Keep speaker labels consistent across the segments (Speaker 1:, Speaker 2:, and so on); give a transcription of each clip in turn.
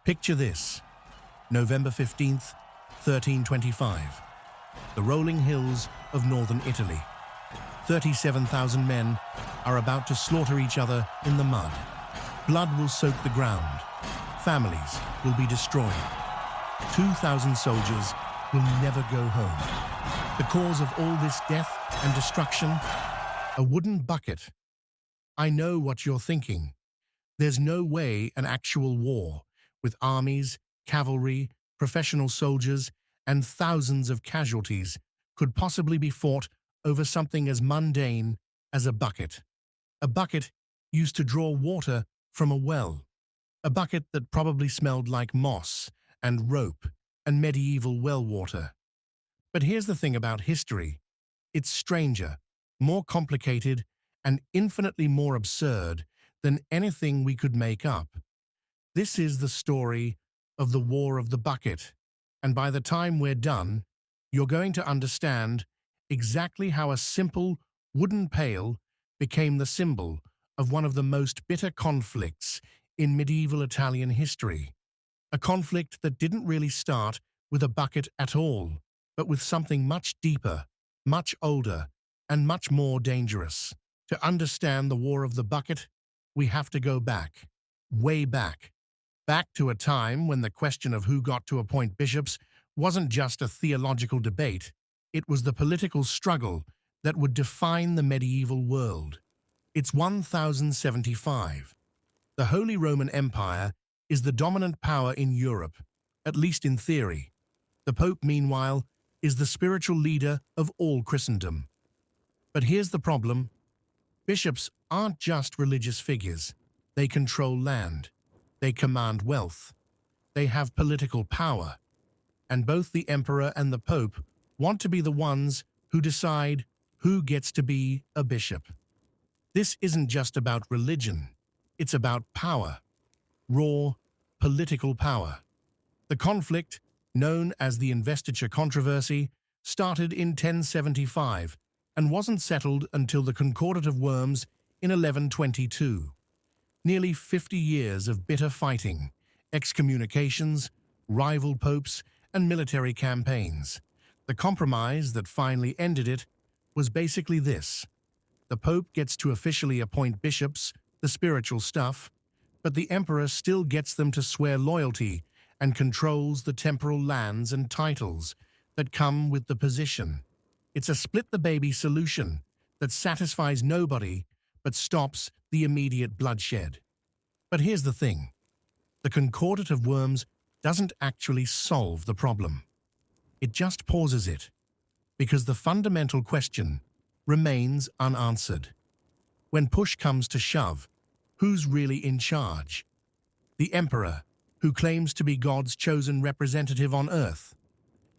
Speaker 1: Picture this, November 15th, 1325. The rolling hills of northern Italy. 37,000 men are about to slaughter each other in the mud. Blood will soak the ground. Families will be destroyed. 2,000 soldiers will never go home. The cause of all this death and destruction? A wooden bucket. I know what you're thinking. There's no way an actual war, with armies, cavalry, professional soldiers, and thousands of casualties, could possibly be fought over something as mundane as a bucket. A bucket used to draw water from a well. A bucket that probably smelled like moss and rope and medieval well water. But here's the thing about history. It's stranger, more complicated, and infinitely more absurd than anything we could make up. This is the story of the War of the Bucket, and by the time we're done, you're going to understand exactly how a simple wooden pail became the symbol of one of the most bitter conflicts in medieval Italian history. A conflict that didn't really start with a bucket at all, but with something much deeper, much older, and much more dangerous. To understand the War of the Bucket, we have to go back, way back. Back to a time when the question of who got to appoint bishops wasn't just a theological debate, it was the political struggle that would define the medieval world. It's 1075. The Holy Roman Empire is the dominant power in Europe, at least in theory. The Pope, meanwhile, is the spiritual leader of all Christendom. But here's the problem. Bishops aren't just religious figures. They control land. They command wealth. They have political power. And both the emperor and the pope want to be the ones who decide who gets to be a bishop. This isn't just about religion. It's about power. Raw, political power. The conflict, known as the investiture controversy, started in 1075 and wasn't settled until the Concordat of Worms in 1122. Nearly 50 years of bitter fighting, excommunications, rival popes, and military campaigns. The compromise that finally ended it was basically this. The Pope gets to officially appoint bishops, the spiritual stuff, but the emperor still gets them to swear loyalty and controls the temporal lands and titles that come with the position. It's a split-the-baby solution that satisfies nobody but stops the immediate bloodshed. But here's the thing. The Concordat of Worms doesn't actually solve the problem. It just pauses it, because the fundamental question remains unanswered. When push comes to shove, who's really in charge? The emperor, who claims to be God's chosen representative on earth,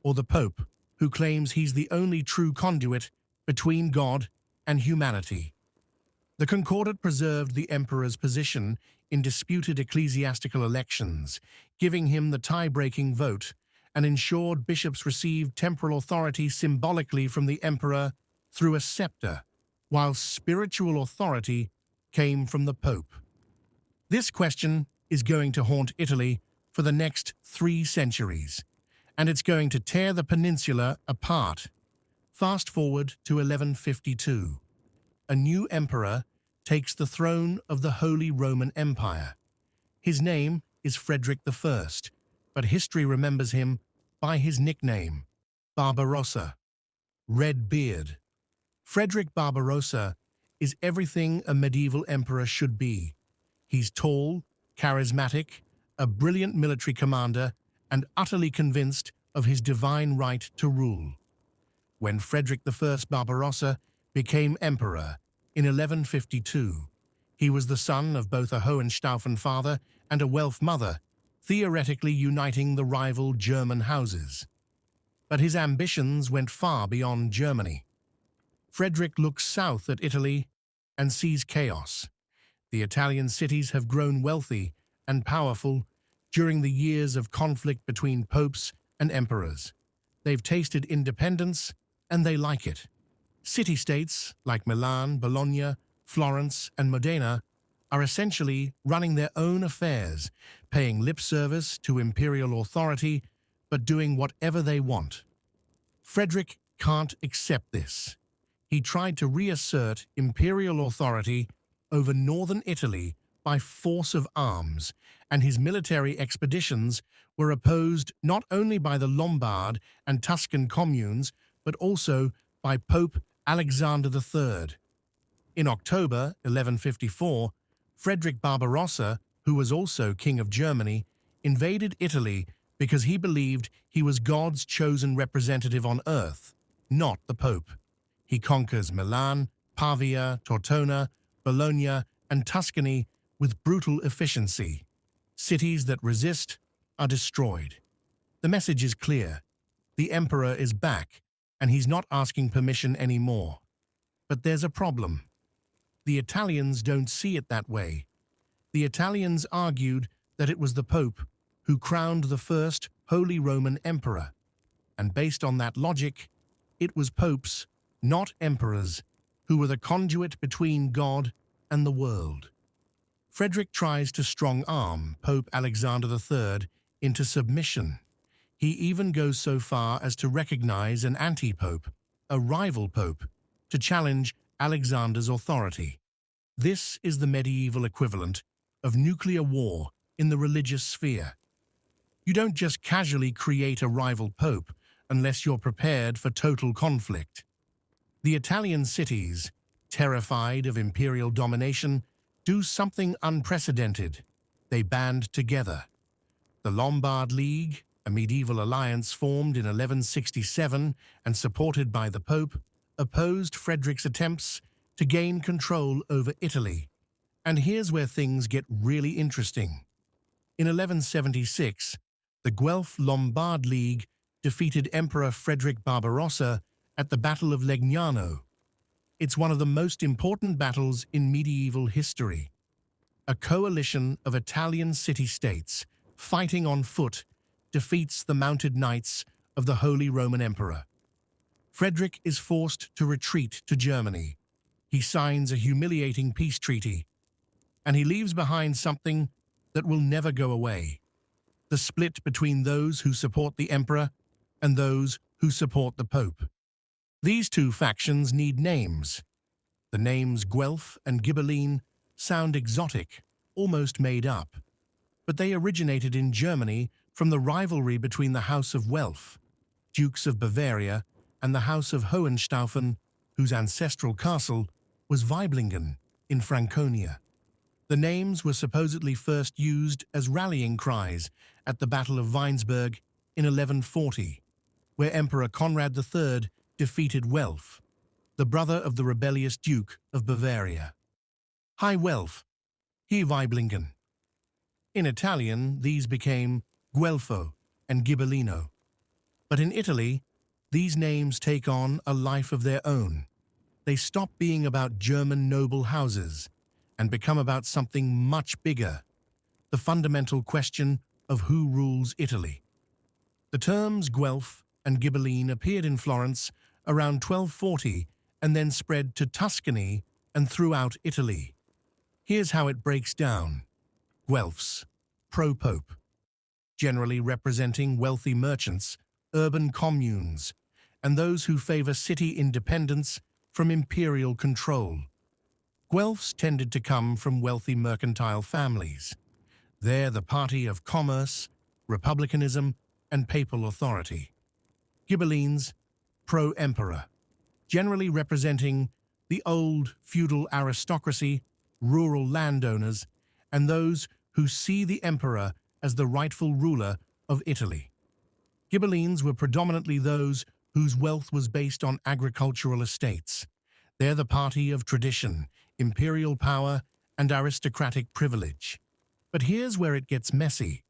Speaker 1: or the Pope, who claims he's the only true conduit between God and humanity? The Concordat preserved the emperor's position in disputed ecclesiastical elections, giving him the tie-breaking vote, and ensured bishops received temporal authority symbolically from the emperor through a scepter, while spiritual authority came from the Pope. This question is going to haunt Italy for the next 3 centuries, and it's going to tear the peninsula apart. Fast forward to 1152. A new emperor takes the throne of the Holy Roman Empire. His name is Frederick I, but history remembers him by his nickname, Barbarossa, Red Beard. Frederick Barbarossa is everything a medieval emperor should be. He's tall, charismatic, a brilliant military commander, and utterly convinced of his divine right to rule. When Frederick I Barbarossa became emperor in 1152, he was the son of both a Hohenstaufen father and a Welf mother, theoretically uniting the rival German houses. But his ambitions went far beyond Germany. Frederick looks south at Italy and sees chaos. The Italian cities have grown wealthy and powerful during the years of conflict between popes and emperors. They've tasted independence, and they like it. City-states like Milan, Bologna, Florence, and Modena are essentially running their own affairs, paying lip service to imperial authority, but doing whatever they want. Frederick can't accept this. He tried to reassert imperial authority over northern Italy by force of arms, and his military expeditions were opposed not only by the Lombard and Tuscan communes, but also by Pope Alexander III. In October 1154, Frederick Barbarossa, who was also King of Germany, invaded Italy because he believed he was God's chosen representative on earth, not the Pope. He conquers Milan, Pavia, Tortona, Bologna, and Tuscany with brutal efficiency. Cities that resist are destroyed. The message is clear. The emperor is back, and he's not asking permission anymore. But there's a problem. The Italians don't see it that way. The Italians argued that it was the Pope who crowned the first Holy Roman Emperor, and based on that logic, it was popes, not emperors, who were the conduit between God and the world. Frederick tries to strong-arm Pope Alexander III into submission. He even goes so far as to recognize an anti-pope, a rival pope, to challenge Alexander's authority. This is the medieval equivalent of nuclear war in the religious sphere. You don't just casually create a rival pope unless you're prepared for total conflict. The Italian cities, terrified of imperial domination, do something unprecedented. They band together. The Lombard League, a medieval alliance formed in 1167 and supported by the Pope, opposed Frederick's attempts to gain control over Italy. And here's where things get really interesting. In 1176, the Guelph Lombard League defeated Emperor Frederick Barbarossa at the Battle of Legnano. It's one of the most important battles in medieval history. A coalition of Italian city-states, fighting on foot, defeats the mounted knights of the Holy Roman Emperor. Frederick is forced to retreat to Germany. He signs a humiliating peace treaty, and he leaves behind something that will never go away: the split between those who support the emperor and those who support the Pope. These two factions need names. The names Guelph and Ghibelline sound exotic, almost made up, but they originated in Germany from the rivalry between the House of Welf, Dukes of Bavaria, and the House of Hohenstaufen, whose ancestral castle was Weiblingen in Franconia. The names were supposedly first used as rallying cries at the Battle of Weinsberg in 1140, where Emperor Conrad III defeated Welf, the brother of the rebellious Duke of Bavaria. Hi Welf, hi Weiblingen. In Italian, these became Guelfo and Ghibellino. But in Italy, these names take on a life of their own. They stop being about German noble houses and become about something much bigger: the fundamental question of who rules Italy. The terms Guelph and Ghibelline appeared in Florence around 1240 and then spread to Tuscany and throughout Italy. Here's how it breaks down. Guelphs, pro-pope, generally representing wealthy merchants, urban communes, and those who favor city independence from imperial control. Guelphs tended to come from wealthy mercantile families. They're the party of commerce, republicanism, and papal authority. Ghibellines, pro-emperor, generally representing the old feudal aristocracy, rural landowners, and those who see the emperor as the rightful ruler of Italy. Ghibellines were predominantly those whose wealth was based on agricultural estates. They're the party of tradition, imperial power, and aristocratic privilege. But here's where it gets messy.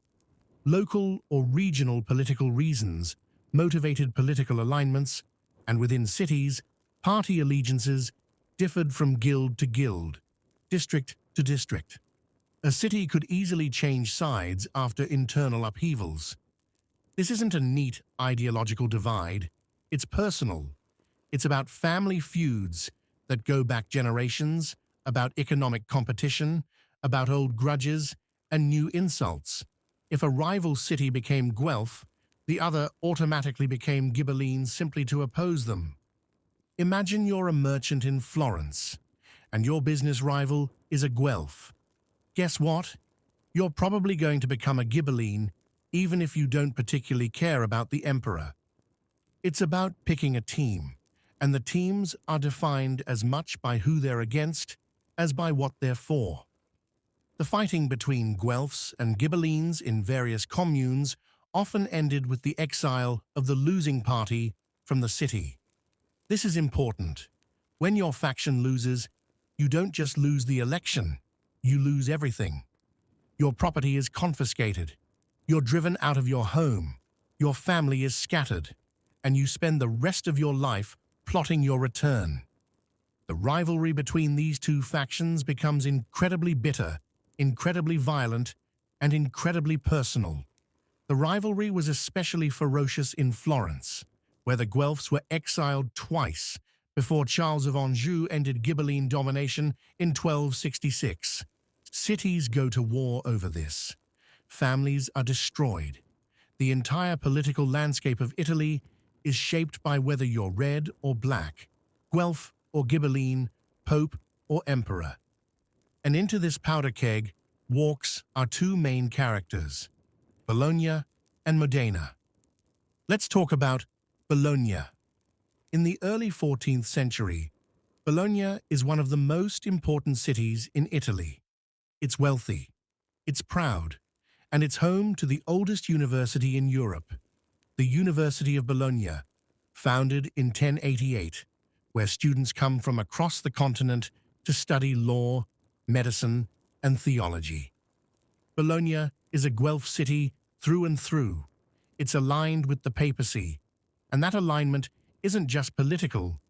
Speaker 1: Local or regional political reasons motivated political alignments, and within cities, party allegiances differed from guild to guild, district to district. A city could easily change sides after internal upheavals. This isn't a neat ideological divide. It's personal. It's about family feuds that go back generations, about economic competition, about old grudges and new insults. If a rival city became Guelph, the other automatically became Ghibelline simply to oppose them. Imagine you're a merchant in Florence, and your business rival is a Guelph. Guess what? You're probably going to become a Ghibelline, even if you don't particularly care about the emperor. It's about picking a team, and the teams are defined as much by who they're against as by what they're for. The fighting between Guelphs and Ghibellines in various communes often ended with the exile of the losing party from the city. This is important. When your faction loses, you don't just lose the election, you lose everything. Your property is confiscated, you're driven out of your home, your family is scattered, and you spend the rest of your life plotting your return. The rivalry between these two factions becomes incredibly bitter, incredibly violent, and incredibly personal. The rivalry was especially ferocious in Florence, where the Guelphs were exiled twice before Charles of Anjou ended Ghibelline domination in 1266. Cities go to war over this. Families are destroyed. The entire political landscape of Italy is shaped by whether you're red or black, Guelph or Ghibelline, Pope or Emperor. And into this powder keg walks our two main characters, Bologna and Modena. Let's talk about Bologna. In the early 14th century, Bologna is one of the most important cities in Italy. It's wealthy, it's proud, and it's home to the oldest university in Europe, the University of Bologna, founded in 1088, where students come from across the continent to study law, medicine, and theology. Bologna is a Guelph city through and through. It's aligned with the papacy, and that alignment isn't just political,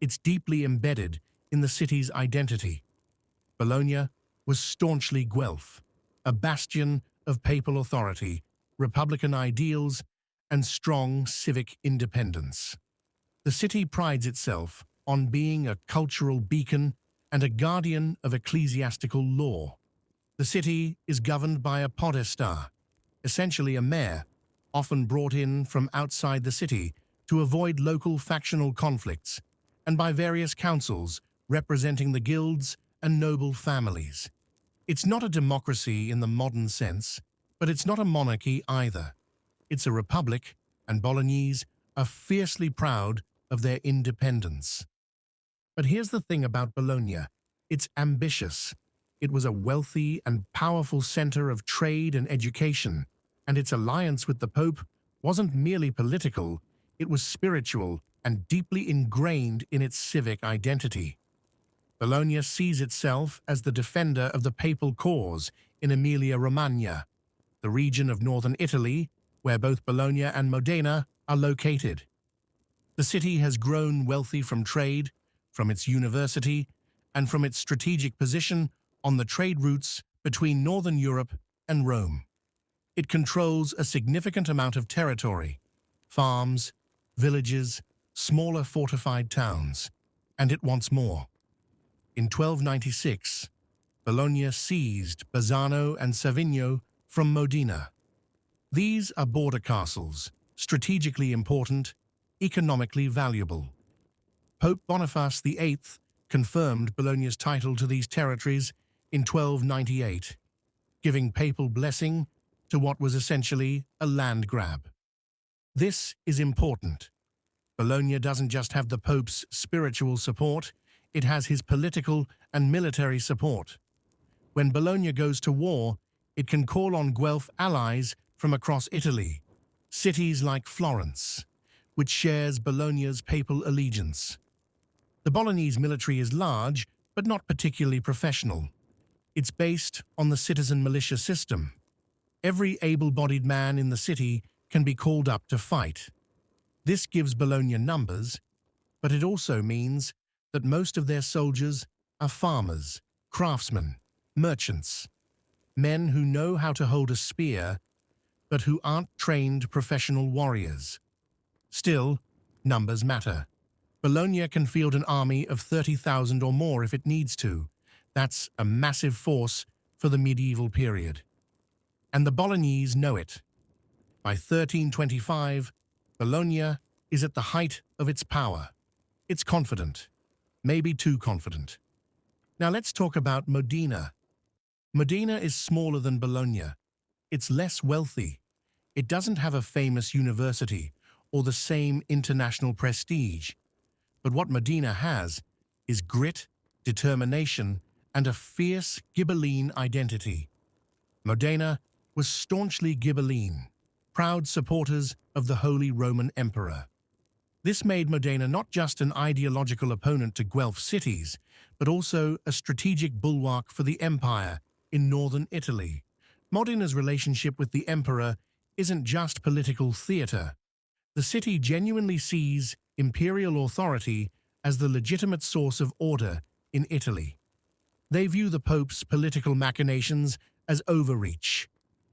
Speaker 1: it's deeply embedded in the city's identity. Bologna was staunchly Guelph, a bastion of papal authority, republican ideals, and strong civic independence. The city prides itself on being a cultural beacon and a guardian of ecclesiastical law. The city is governed by a podesta, essentially a mayor, often brought in from outside the city to avoid local factional conflicts, and by various councils representing the guilds and noble families. It's not a democracy in the modern sense, but it's not a monarchy either. It's a republic, and Bolognese are fiercely proud of their independence. But here's the thing about Bologna. It's ambitious. It was a wealthy and powerful center of trade and education, and its alliance with the Pope wasn't merely political, it was spiritual and deeply ingrained in its civic identity. Bologna sees itself as the defender of the papal cause in Emilia-Romagna, the region of northern Italy where both Bologna and Modena are located. The city has grown wealthy from trade, from its university, and from its strategic position on the trade routes between northern Europe and Rome. It controls a significant amount of territory, farms, villages, smaller fortified towns, and it wants more. In 1296, Bologna seized Bazzano and Savigno from Modena. These are border castles, strategically important, economically valuable. Pope Boniface VIII confirmed Bologna's title to these territories in 1298, giving papal blessing to what was essentially a land grab. This is important. Bologna doesn't just have the Pope's spiritual support, it has his political and military support. When Bologna goes to war, it can call on Guelph allies from across Italy, cities like Florence, which shares Bologna's papal allegiance. The Bolognese military is large, but not particularly professional. It's based on the citizen militia system. Every able-bodied man in the city can be called up to fight. This gives Bologna numbers, but it also means that most of their soldiers are farmers, craftsmen, merchants, men who know how to hold a spear, but who aren't trained professional warriors. Still, numbers matter. Bologna can field an army of 30,000 or more if it needs to. That's a massive force for the medieval period. And the Bolognese know it. By 1325, Bologna is at the height of its power. It's confident, maybe too confident. Now let's talk about Modena. Modena is smaller than Bologna. It's less wealthy. It doesn't have a famous university or the same international prestige. But what Modena has is grit, determination, and a fierce Ghibelline identity. Modena was staunchly Ghibelline, proud supporters of the Holy Roman Emperor. This made Modena not just an ideological opponent to Guelph cities, but also a strategic bulwark for the empire in northern Italy. Modena's relationship with the emperor isn't just political theatre. The city genuinely sees imperial authority as the legitimate source of order in Italy. They view the Pope's political machinations as overreach.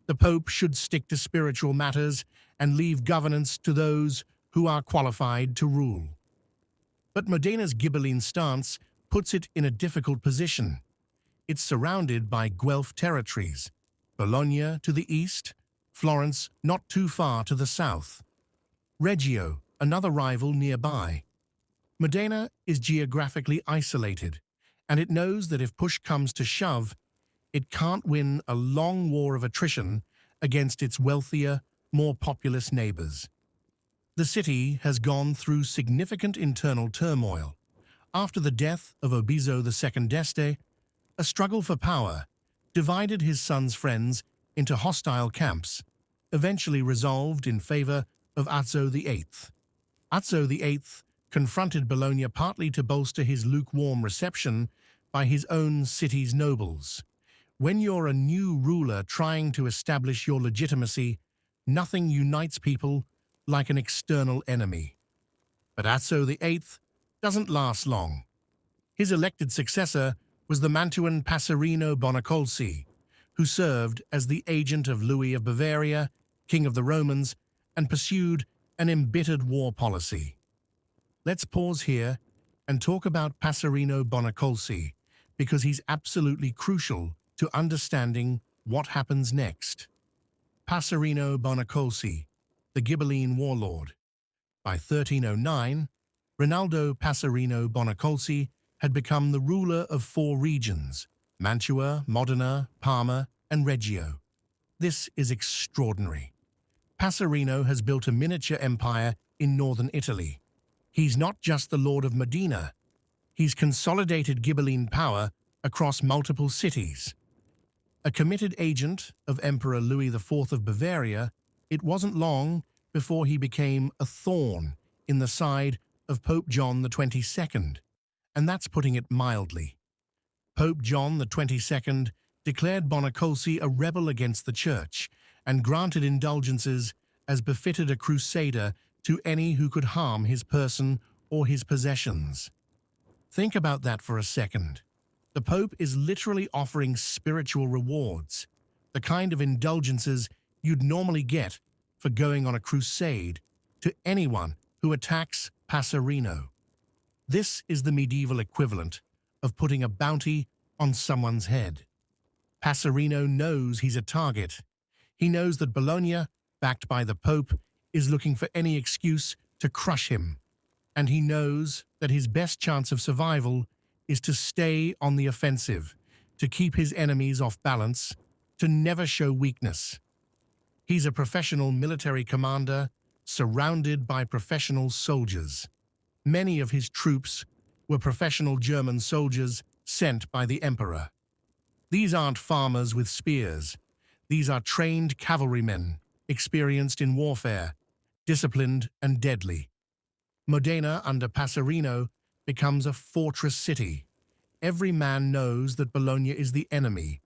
Speaker 1: The Pope should stick to spiritual matters and leave governance to those who are qualified to rule. But Modena's Ghibelline stance puts it in a difficult position. It's surrounded by Guelph territories, Bologna to the east, Florence not too far to the south, Reggio, another rival nearby. Modena is geographically isolated, and it knows that if push comes to shove, it can't win a long war of attrition against its wealthier, more populous neighbors. The city has gone through significant internal turmoil. After the death of Obiso II d'Este, a struggle for power divided his son's friends into hostile camps, eventually resolved in favor of Azzo VIII. Azzo VIII confronted Bologna partly to bolster his lukewarm reception by his own city's nobles. When you're a new ruler trying to establish your legitimacy, nothing unites people like an external enemy. But Azzo VIII doesn't last long. His elected successor was the Mantuan Passerino Bonacolsi, who served as the agent of Louis of Bavaria, King of the Romans, and pursued an embittered war policy. Let's pause here and talk about Passerino Bonacolsi, because he's absolutely crucial to understanding what happens next. Passerino Bonacolsi, the Ghibelline warlord. By 1309, Rinaldo Passerino Bonacolsi had become the ruler of 4 regions: Mantua, Modena, Parma, and Reggio. This is extraordinary. Passerino has built a miniature empire in northern Italy. He's not just the Lord of Modena. He's consolidated Ghibelline power across multiple cities. A committed agent of Emperor Louis IV of Bavaria, it wasn't long before he became a thorn in the side of Pope John XXII, and that's putting it mildly. Pope John XXII declared Bonacolsi a rebel against the Church and granted indulgences as befitted a crusader to any who could harm his person or his possessions. Think about that for a second. The Pope is literally offering spiritual rewards, the kind of indulgences you'd normally get for going on a crusade, to anyone who attacks Passerino. This is the medieval equivalent of putting a bounty on someone's head. Passerino knows he's a target. He knows that Bologna, backed by the Pope, is looking for any excuse to crush him. And he knows that his best chance of survival is to stay on the offensive, to keep his enemies off balance, to never show weakness. He's a professional military commander surrounded by professional soldiers. Many of his troops were professional German soldiers sent by the emperor. These aren't farmers with spears. These are trained cavalrymen, experienced in warfare, disciplined and deadly. Modena, under Passerino, becomes a fortress city. Every man knows that Bologna is the enemy.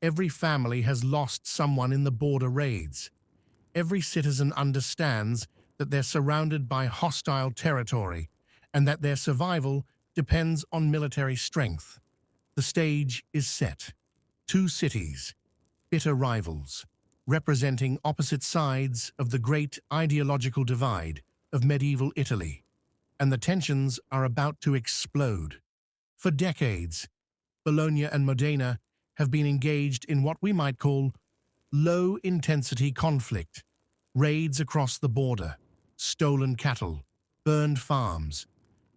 Speaker 1: Every family has lost someone in the border raids. Every citizen understands that they're surrounded by hostile territory and that their survival depends on military strength. The stage is set. 2 cities, bitter rivals, representing opposite sides of the great ideological divide of medieval Italy, and the tensions are about to explode. For decades, Bologna and Modena have been engaged in what we might call low-intensity conflict, raids across the border, stolen cattle, burned farms,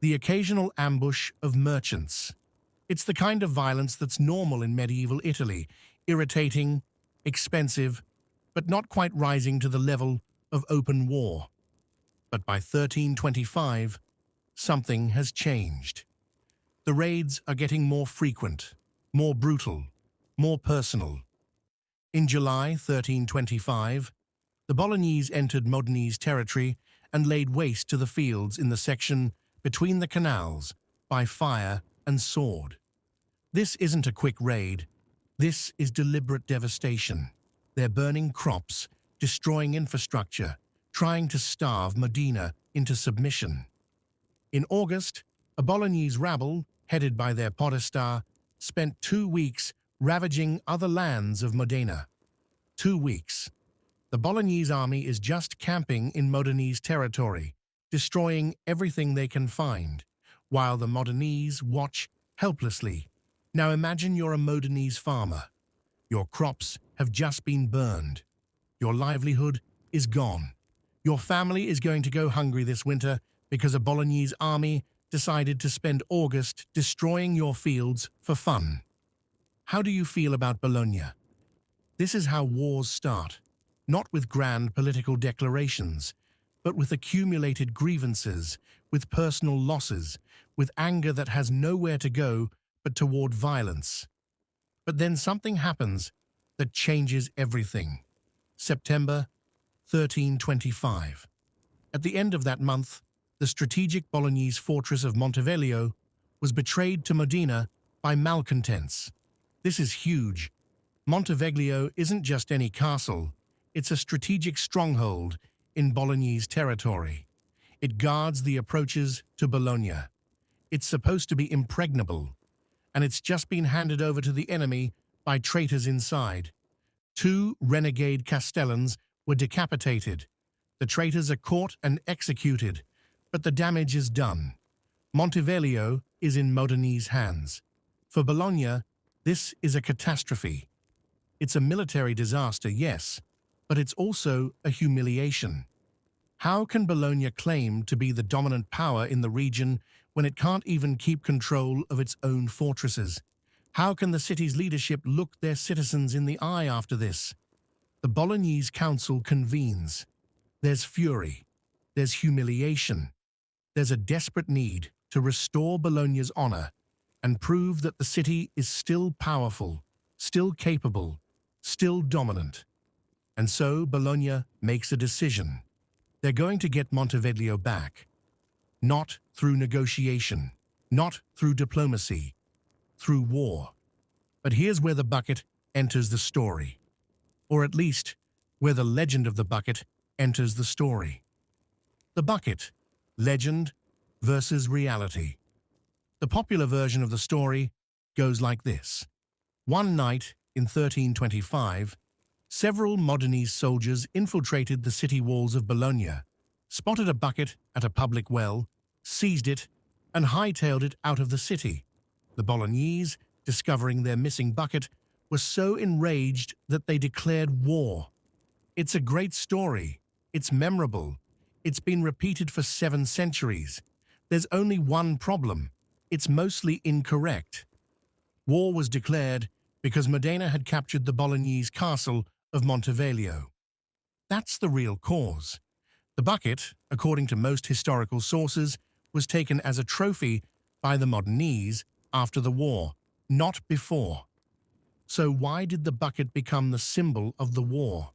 Speaker 1: the occasional ambush of merchants. It's the kind of violence that's normal in medieval Italy, irritating, expensive, but not quite rising to the level of open war. But by 1325, something has changed. The raids are getting more frequent, more brutal, more personal. In July 1325, the Bolognese entered Modenese territory and laid waste to the fields in the section between the canals by fire and sword. This isn't a quick raid. This is deliberate devastation. They're burning crops, destroying infrastructure, trying to starve Modena into submission. In August, a Bolognese rabble, headed by their podestar, spent 2 weeks ravaging other lands of Modena. 2 weeks. The Bolognese army is just camping in Modenese territory, destroying everything they can find, while the Modenese watch helplessly. Now imagine you're a Modenese farmer. Your crops have just been burned. Your livelihood is gone. Your family is going to go hungry this winter because a Bolognese army decided to spend August destroying your fields for fun. How do you feel about Bologna? This is how wars start, not with grand political declarations, but with accumulated grievances, with personal losses, with anger that has nowhere to go but toward violence. But then something happens that changes everything. September 1325. At the end of that month, the strategic Bolognese fortress of Monteveglio was betrayed to Modena by malcontents. This is huge. Monteveglio isn't just any castle, it's a strategic stronghold in Bolognese territory. It guards the approaches to Bologna. It's supposed to be impregnable, and it's just been handed over to the enemy by traitors inside. 2 renegade Castellans were decapitated. The traitors are caught and executed, but the damage is done. Monteveglio is in Modenese hands. For Bologna, this is a catastrophe. It's a military disaster, yes, but it's also a humiliation. How can Bologna claim to be the dominant power in the region when it can't even keep control of its own fortresses? How can the city's leadership look their citizens in the eye after this? The Bolognese council convenes. There's fury. There's humiliation. There's a desperate need to restore Bologna's honor and prove that the city is still powerful, still capable, still dominant. And so Bologna makes a decision. They're going to get Monteveglio back. Not through negotiation, not through diplomacy, through war. But here's where the bucket enters the story. Or at least, where the legend of the bucket enters the story. The bucket, legend versus reality. The popular version of the story goes like this. One night in 1325, several Modenese soldiers infiltrated the city walls of Bologna, spotted a bucket at a public well, seized it, and hightailed it out of the city. The Bolognese, discovering their missing bucket, were so enraged that they declared war. It's a great story. It's memorable. It's been repeated for 7 centuries. There's only one problem. It's mostly incorrect. War was declared because Modena had captured the Bolognese castle of Monteveglio. That's the real cause. The bucket, according to most historical sources, was taken as a trophy by the Modenese after the war, not before. So why did the bucket become the symbol of the war?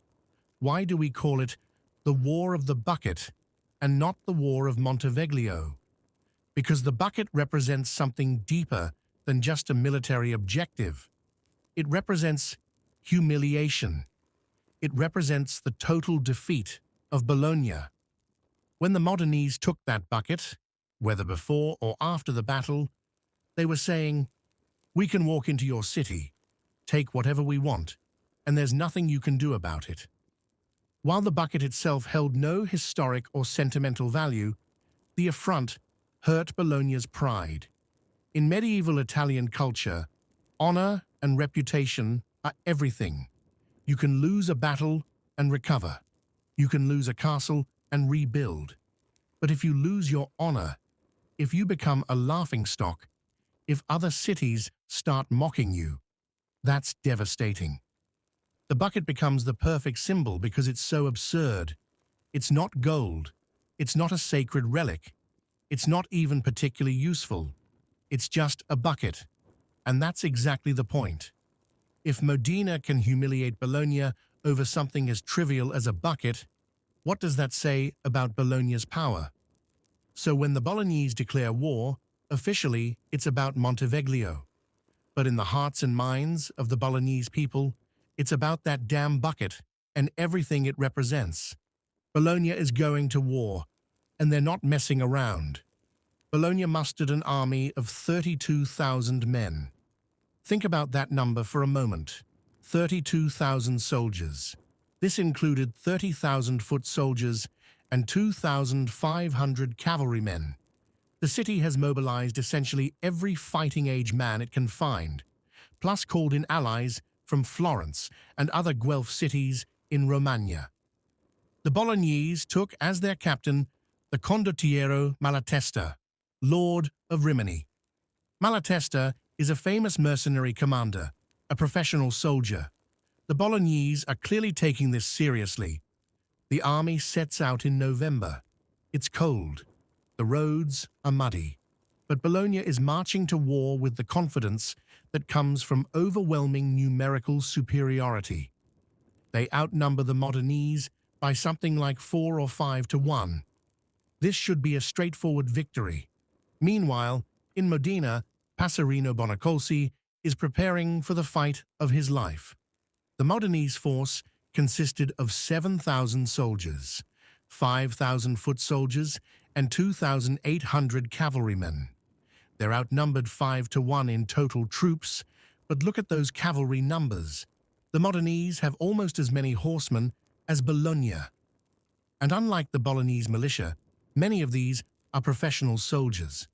Speaker 1: Why do we call it the War of the Bucket and not the War of Monteveglio? Because the bucket represents something deeper than just a military objective. It represents humiliation. It represents the total defeat of Bologna. When the Modenese took that bucket, whether before or after the battle, they were saying, "We can walk into your city, take whatever we want, and there's nothing you can do about it." While the bucket itself held no historic or sentimental value, the affront hurt Bologna's pride. In medieval Italian culture, honor and reputation are everything. You can lose a battle and recover. You can lose a castle and rebuild. But if you lose your honor, if you become a laughingstock, if other cities start mocking you, that's devastating. The bucket becomes the perfect symbol because it's so absurd. It's not gold. It's not a sacred relic. It's not even particularly useful. It's just a bucket. And that's exactly the point. If Modena can humiliate Bologna over something as trivial as a bucket, what does that say about Bologna's power? So when the Bolognese declare war, officially it's about Monteviglio. But in the hearts and minds of the Bolognese people, it's about that damn bucket and everything it represents. Bologna is going to war, and they're not messing around. Bologna mustered an army of 32,000 men. Think about that number for a moment. 32,000 soldiers. This included 30,000 foot soldiers and 2,500 cavalrymen. The city has mobilized essentially every fighting-age man it can find, plus called in allies from Florence and other Guelph cities in Romagna. The Bolognese took as their captain the condottiero Malatesta, Lord of Rimini. Malatesta is a famous mercenary commander, a professional soldier. The Bolognese are clearly taking this seriously. The army sets out in November. It's cold. The roads are muddy. But Bologna is marching to war with the confidence that comes from overwhelming numerical superiority. They outnumber the Modenese by something like 4 or 5 to 1. This should be a straightforward victory. Meanwhile, in Modena, Passerino Bonacolsi is preparing for the fight of his life. The Modenese force consisted of 7,000 soldiers, 5,000 foot soldiers, and 2,800 cavalrymen. They're outnumbered 5 to 1 in total troops, but look at those cavalry numbers. The Modenese have almost as many horsemen as Bologna. And unlike the Bolognese militia, many of these are professional soldiers.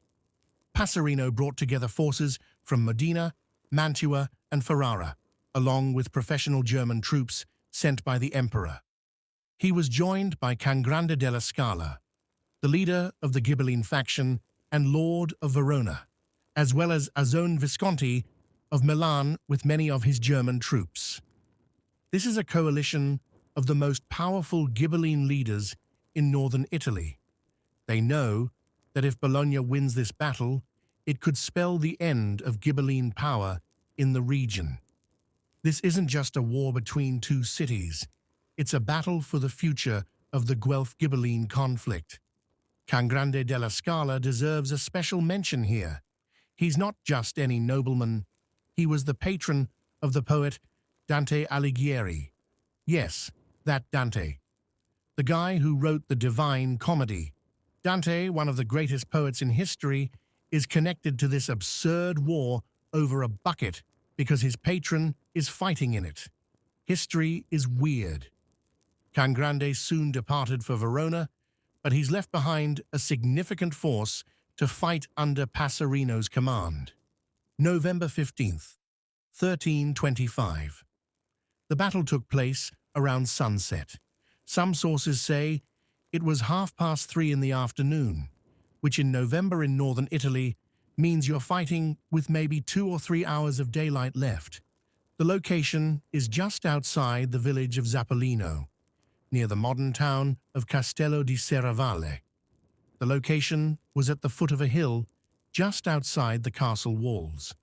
Speaker 1: Passerino brought together forces from Modena, Mantua, and Ferrara, along with professional German troops sent by the emperor. He was joined by Cangrande della Scala, the leader of the Ghibelline faction and Lord of Verona, as well as Azone Visconti of Milan with many of his German troops. This is a coalition of the most powerful Ghibelline leaders in northern Italy. They know that if Bologna wins this battle, it could spell the end of Ghibelline power in the region. This isn't just a war between two cities. It's a battle for the future of the Guelph-Ghibelline conflict. Cangrande della Scala deserves a special mention here. He's not just any nobleman. He was the patron of the poet Dante Alighieri. Yes, that Dante. The guy who wrote the Divine Comedy. Dante, one of the greatest poets in history, is connected to this absurd war over a bucket because his patron is fighting in it. History is weird. Cangrande soon departed for Verona, but he's left behind a significant force to fight under Passerino's command. November 15th, 1325. The battle took place around sunset. Some sources say it was 3:30 in the afternoon, which in November in northern Italy means you're fighting with maybe 2 or 3 hours of daylight left. The location is just outside the village of Zappolino, near the modern town of Castello di Serravalle. The location was at the foot of a hill just outside the castle walls.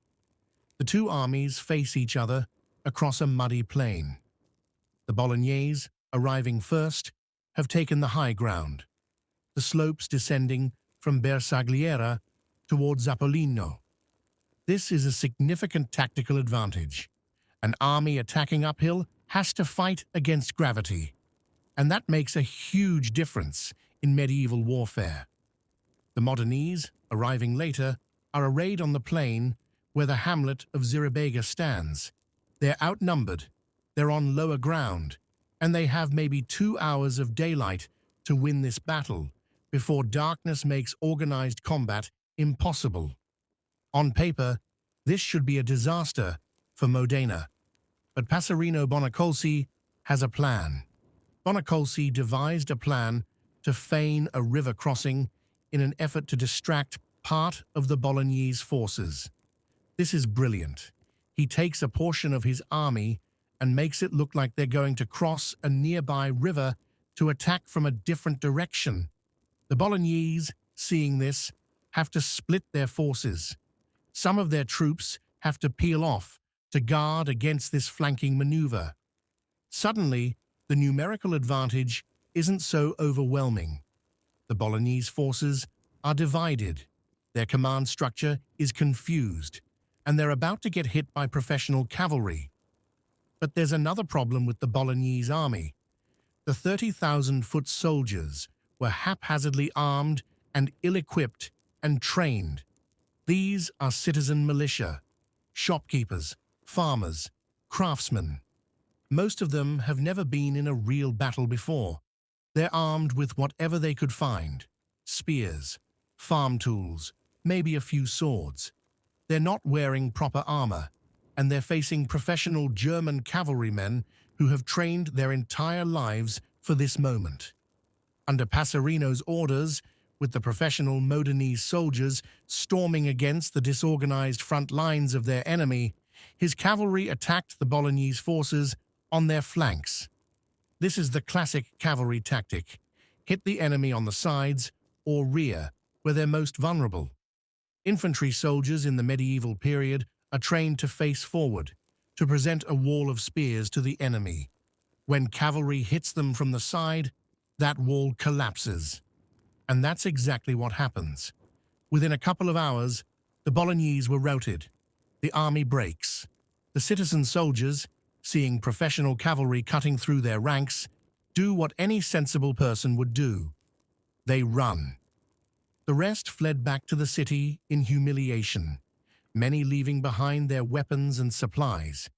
Speaker 1: The two armies face each other across a muddy plain. The Bolognese, arriving first, have taken the high ground, the slopes descending from Bersagliera towards Zappolino. This is a significant tactical advantage. An army attacking uphill has to fight against gravity, and that makes a huge difference in medieval warfare. The Modenese, arriving later, are arrayed on the plain where the hamlet of Ziribega stands. They're outnumbered, they're on lower ground, and they have maybe 2 hours of daylight to win this battle before darkness makes organized combat impossible. On paper, this should be a disaster for Modena. But Passerino Bonacolsi has a plan. Bonacolsi devised a plan to feign a river crossing in an effort to distract part of the Bolognese forces. This is brilliant. He takes a portion of his army and makes it look like they're going to cross a nearby river to attack from a different direction. The Bolognese, seeing this, have to split their forces. Some of their troops have to peel off to guard against this flanking maneuver. Suddenly, the numerical advantage isn't so overwhelming. The Bolognese forces are divided, their command structure is confused, and they're about to get hit by professional cavalry. But there's another problem with the Bolognese army. The 30,000-foot soldiers were haphazardly armed and ill-equipped and trained. These are citizen militia, shopkeepers, farmers, craftsmen. Most of them have never been in a real battle before. They're armed with whatever they could find: spears, farm tools, maybe a few swords. They're not wearing proper armor, and they're facing professional German cavalrymen who have trained their entire lives for this moment. Under Passerino's orders, with the professional Modenese soldiers storming against the disorganized front lines of their enemy, his cavalry attacked the Bolognese forces on their flanks. This is the classic cavalry tactic: hit the enemy on the sides or rear, where they're most vulnerable. Infantry soldiers in the medieval period are trained to face forward, to present a wall of spears to the enemy. When cavalry hits them from the side, that wall collapses. And that's exactly what happens. Within a couple of hours, the Bolognese were routed. The army breaks. The citizen soldiers, seeing professional cavalry cutting through their ranks, do what any sensible person would do. They run. The rest fled back to the city in humiliation, many leaving behind their weapons and supplies.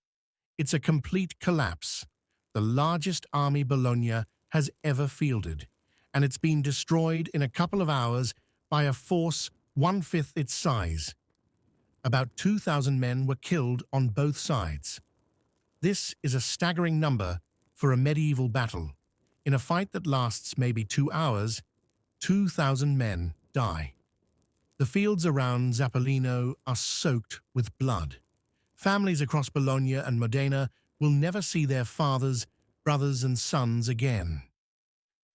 Speaker 1: It's a complete collapse, the largest army Bologna has ever fielded, and it's been destroyed in a couple of hours by a force one-fifth its size. About 2,000 men were killed on both sides. This is a staggering number for a medieval battle. In a fight that lasts maybe 2 hours, 2,000 men die. The fields around Zappolino are soaked with blood. Families across Bologna and Modena will never see their fathers, brothers and sons again.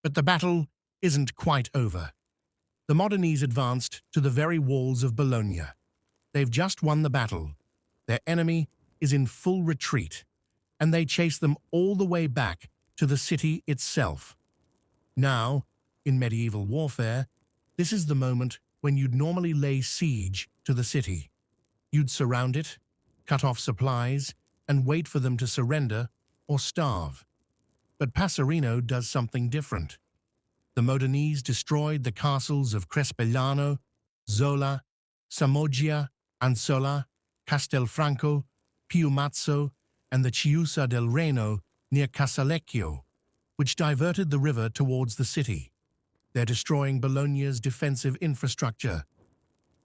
Speaker 1: But the battle isn't quite over. The Modenese advanced to the very walls of Bologna. They've just won the battle. Their enemy is in full retreat, and they chase them all the way back to the city itself. Now, in medieval warfare, this is the moment when you'd normally lay siege to the city. You'd surround it, cut off supplies, and wait for them to surrender or starve. But Passerino does something different. The Modenese destroyed the castles of Crespellano, Zola, Samoggia, Ansola, Castelfranco, Piumazzo, and the Chiusa del Reno near Casalecchio, which diverted the river towards the city. They're destroying Bologna's defensive infrastructure,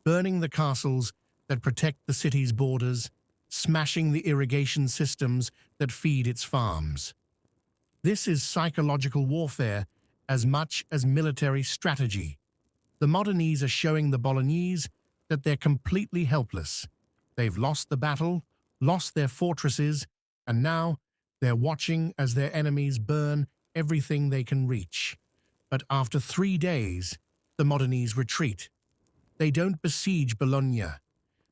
Speaker 1: burning the castles that protect the city's borders, smashing the irrigation systems that feed its farms. This is psychological warfare as much as military strategy. The Modenese are showing the Bolognese that they're completely helpless. They've lost the battle, lost their fortresses, and now they're watching as their enemies burn everything they can reach. But after 3 days, the Modenese retreat. They don't besiege Bologna.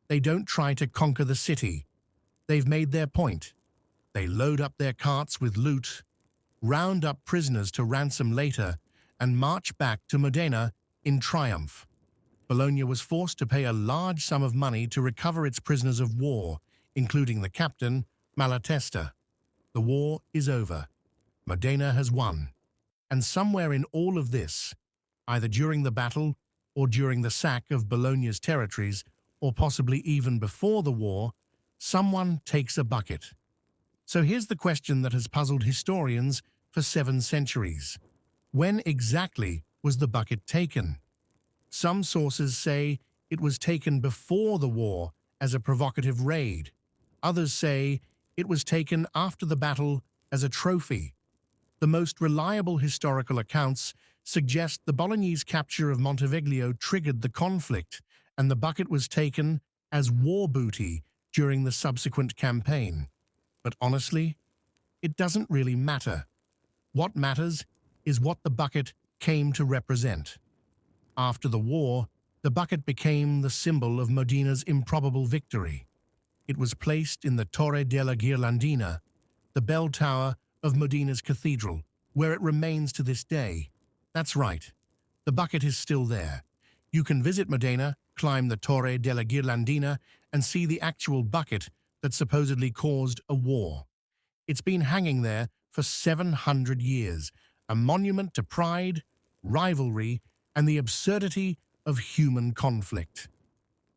Speaker 1: They don't try to conquer the city. They've made their point. They load up their carts with loot, round up prisoners to ransom later, and march back to Modena in triumph. Bologna was forced to pay a large sum of money to recover its prisoners of war, including the captain, Malatesta. The war is over. Modena has won. And somewhere in all of this, either during the battle or during the sack of Bologna's territories, or possibly even before the war, someone takes a bucket. So here's the question that has puzzled historians for 7 centuries. When exactly was the bucket taken? Some sources say it was taken before the war as a provocative raid. Others say it was taken after the battle as a trophy. The most reliable historical accounts suggest the Bolognese capture of Monteviglio triggered the conflict, and the bucket was taken as war booty during the subsequent campaign. But honestly, it doesn't really matter. What matters is what the bucket came to represent. After the war, the bucket became the symbol of Modena's improbable victory. It was placed in the Torre della Ghirlandina, the bell tower of Modena's cathedral, where it remains to this day. That's right, the bucket is still there. You can visit Modena, climb the Torre della Ghirlandina, and see the actual bucket that supposedly caused a war. It's been hanging there for 700 years, a monument to pride, rivalry, and the absurdity of human conflict.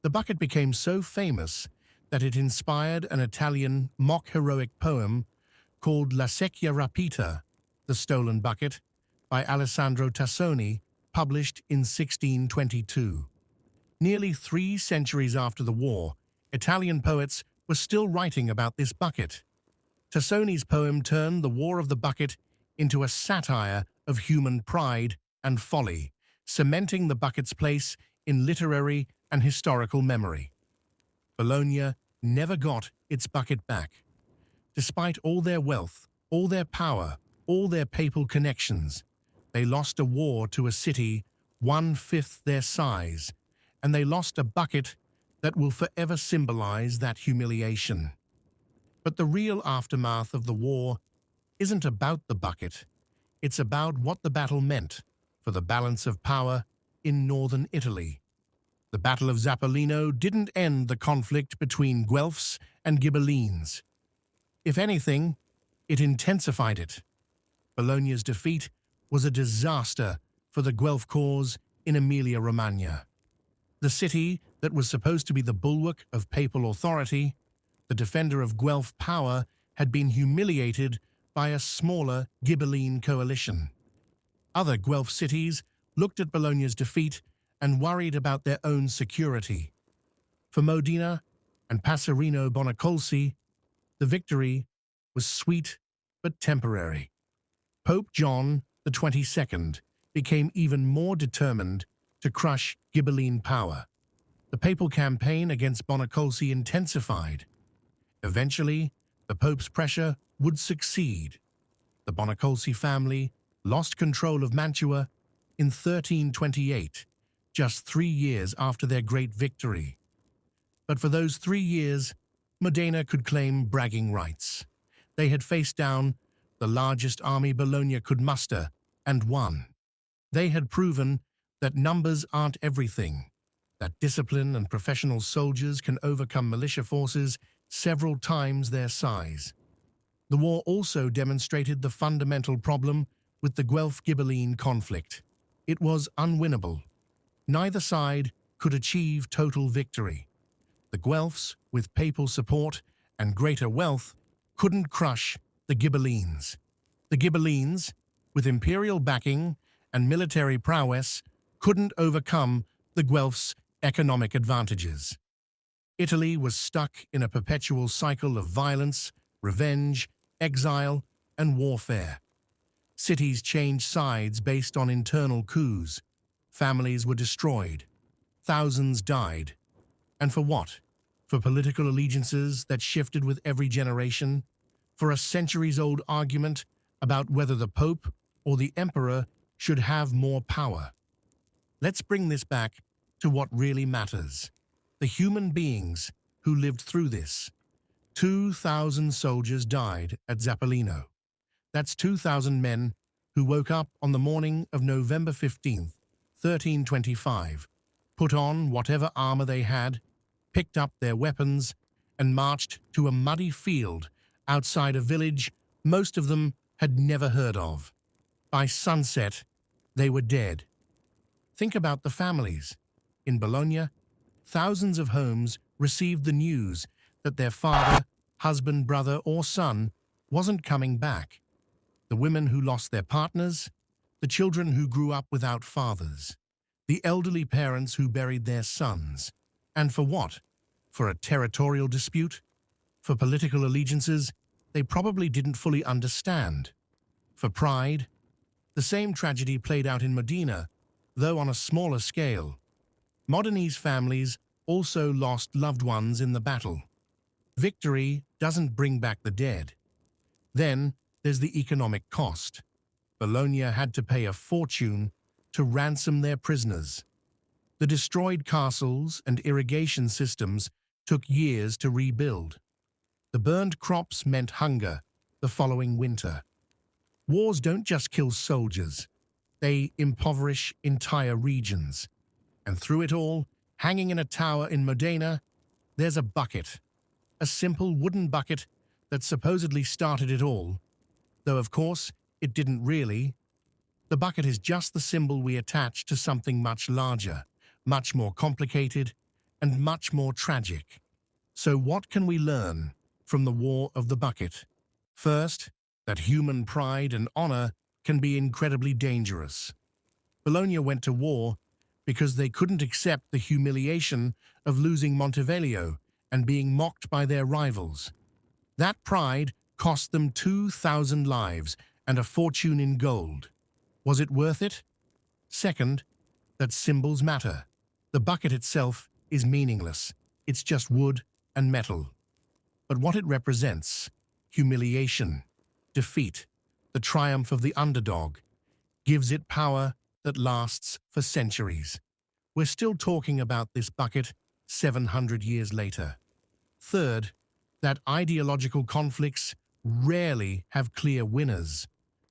Speaker 1: The bucket became so famous that it inspired an Italian mock-heroic poem called La Secchia Rapita, The Stolen Bucket, by Alessandro Tassoni, published in 1622. Nearly 3 centuries after the war, Italian poets were still writing about this bucket. Tassoni's poem turned the War of the Bucket into a satire of human pride and folly, cementing the bucket's place in literary and historical memory. Bologna never got its bucket back. Despite all their wealth, all their power, all their papal connections, they lost a war to a city 1/5 their size, and they lost a bucket that will forever symbolize that humiliation. But the real aftermath of the war isn't about the bucket. It's about what the battle meant for the balance of power in northern Italy. The Battle of Zappolino didn't end the conflict between Guelphs and Ghibellines. If anything, it intensified it. Bologna's defeat was a disaster for the Guelph cause in Emilia-Romagna. The city that was supposed to be the bulwark of papal authority, the defender of Guelph power, had been humiliated by a smaller Ghibelline coalition. Other Guelph cities looked at Bologna's defeat and worried about their own security. For Modena and Passerino Bonacolsi, the victory was sweet but temporary. Pope John XXII became even more determined to crush Ghibelline power. The papal campaign against Bonacolsi intensified. Eventually, the Pope's pressure would succeed. The Bonacolsi family lost control of Mantua in 1328, just 3 years after their great victory. But for those 3 years, Modena could claim bragging rights. They had faced down the largest army Bologna could muster and won. They had proven that numbers aren't everything, that discipline and professional soldiers can overcome militia forces several times their size. The war also demonstrated the fundamental problem with the Guelph-Ghibelline conflict. It was unwinnable. Neither side could achieve total victory. The Guelphs, with papal support and greater wealth, couldn't crush the Ghibellines. The Ghibellines, with imperial backing and military prowess, couldn't overcome the Guelphs' economic advantages. Italy was stuck in a perpetual cycle of violence, revenge, exile, and warfare. Cities changed sides based on internal coups. Families were destroyed. Thousands died. And for what? For political allegiances that shifted with every generation? For a centuries-old argument about whether the Pope or the Emperor should have more power? Let's bring this back to what really matters. The human beings who lived through this. 2,000 soldiers died at Zappolino. That's 2,000 men who woke up on the morning of November 15th, 1325, put on whatever armor they had, picked up their weapons, and marched to a muddy field outside a village most of them had never heard of. By sunset, they were dead. Think about the families. In Bologna, thousands of homes received the news that their father, husband, brother, or son wasn't coming back. The women who lost their partners, the children who grew up without fathers, the elderly parents who buried their sons. And for what? For a territorial dispute? For political allegiances, they probably didn't fully understand. For pride, the same tragedy played out in Modena, though on a smaller scale. Modenese families also lost loved ones in the battle. Victory doesn't bring back the dead. Then there's the economic cost. Bologna had to pay a fortune to ransom their prisoners. The destroyed castles and irrigation systems took years to rebuild. The burned crops meant hunger the following winter. Wars don't just kill soldiers, they impoverish entire regions. And through it all, hanging in a tower in Modena, there's a bucket. A simple wooden bucket that supposedly started it all, though of course it didn't really. The bucket is just the symbol we attach to something much larger, much more complicated, and much more tragic. So what can we learn from the War of the Bucket? First, that human pride and honor can be incredibly dangerous. Bologna went to war because they couldn't accept the humiliation of losing Montevideo and being mocked by their rivals. That pride cost them 2,000 lives and a fortune in gold. Was it worth it? Second, that symbols matter. The bucket itself is meaningless. It's just wood and metal. But what it represents, humiliation, defeat, the triumph of the underdog, gives it power that lasts for centuries. We're still talking about this bucket 700 years later. Third, that ideological conflicts rarely have clear winners.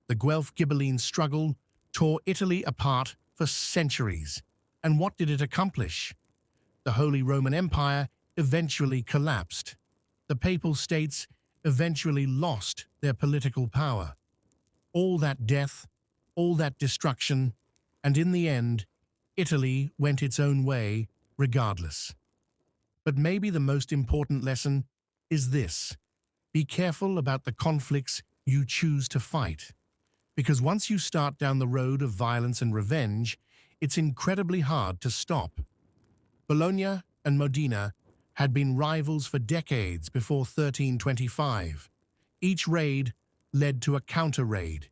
Speaker 1: The Guelph-Ghibelline struggle tore Italy apart for centuries. And what did it accomplish? The Holy Roman Empire eventually collapsed. The Papal States eventually lost their political power. All that death, all that destruction, and in the end, Italy went its own way regardless. But maybe the most important lesson is this: be careful about the conflicts you choose to fight. Because once you start down the road of violence and revenge, it's incredibly hard to stop. Bologna and Modena had been rivals for decades before 1325. Each raid led to a counter-raid.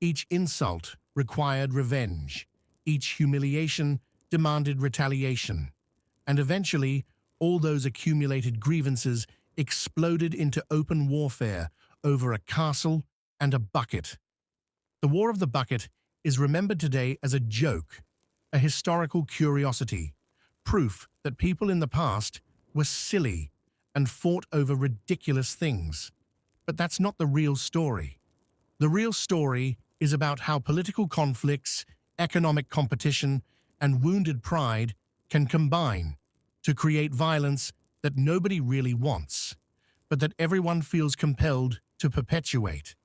Speaker 1: Each insult required revenge. Each humiliation demanded retaliation. And eventually, all those accumulated grievances exploded into open warfare over a castle and a bucket. The War of the Bucket is remembered today as a joke, a historical curiosity, proof that people in the past were silly and fought over ridiculous things. But that's not the real story. The real story is about how political conflicts, economic competition, and wounded pride can combine to create violence that nobody really wants, but that everyone feels compelled to perpetuate.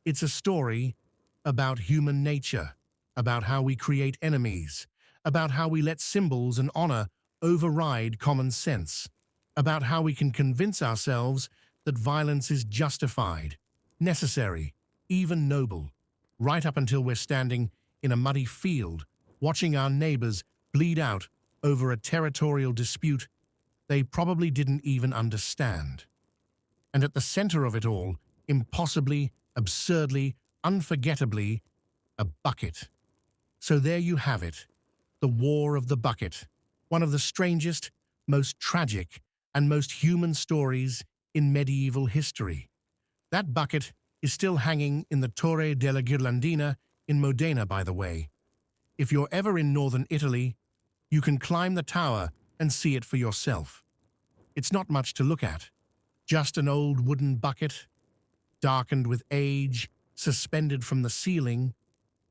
Speaker 1: It's a story about human nature, about how we create enemies, about how we let symbols and honor override common sense, about how we can convince ourselves that violence is justified, necessary, even noble, right up until we're standing in a muddy field, watching our neighbors bleed out over a territorial dispute they probably didn't even understand. And at the center of it all, impossibly, absurdly, unforgettably, a bucket. So there you have it, the War of the Bucket, one of the strangest, most tragic, and most human stories in medieval history. That bucket is still hanging in the Torre della Ghirlandina in Modena, by the way. If you're ever in northern Italy, you can climb the tower and see it for yourself. It's not much to look at, just an old wooden bucket, darkened with age, suspended from the ceiling.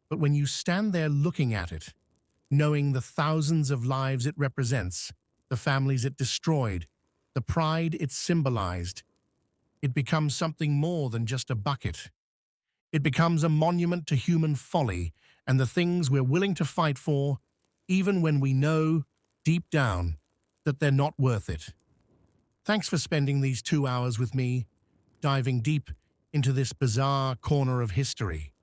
Speaker 1: But when you stand there looking at it, knowing the thousands of lives it represents, the families it destroyed, the pride it symbolized, it becomes something more than just a bucket. It becomes a monument to human folly and the things we're willing to fight for, even when we know, deep down, that they're not worth it. Thanks for spending these 2 hours with me, diving deep into this bizarre corner of history.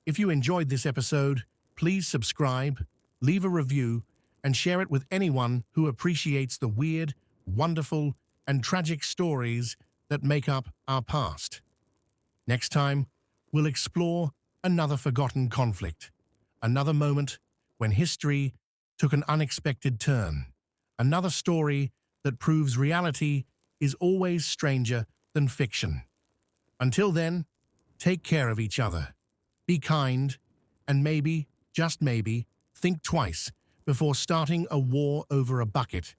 Speaker 1: If you enjoyed this episode, please subscribe, leave a review, and share it with anyone who appreciates the weird, wonderful, and tragic stories that make up our past. Next time, we'll explore another forgotten conflict, another moment when history took an unexpected turn, another story that proves reality is always stranger than fiction. Until then, take care of each other, be kind, and maybe, just maybe, think twice before starting a war over a bucket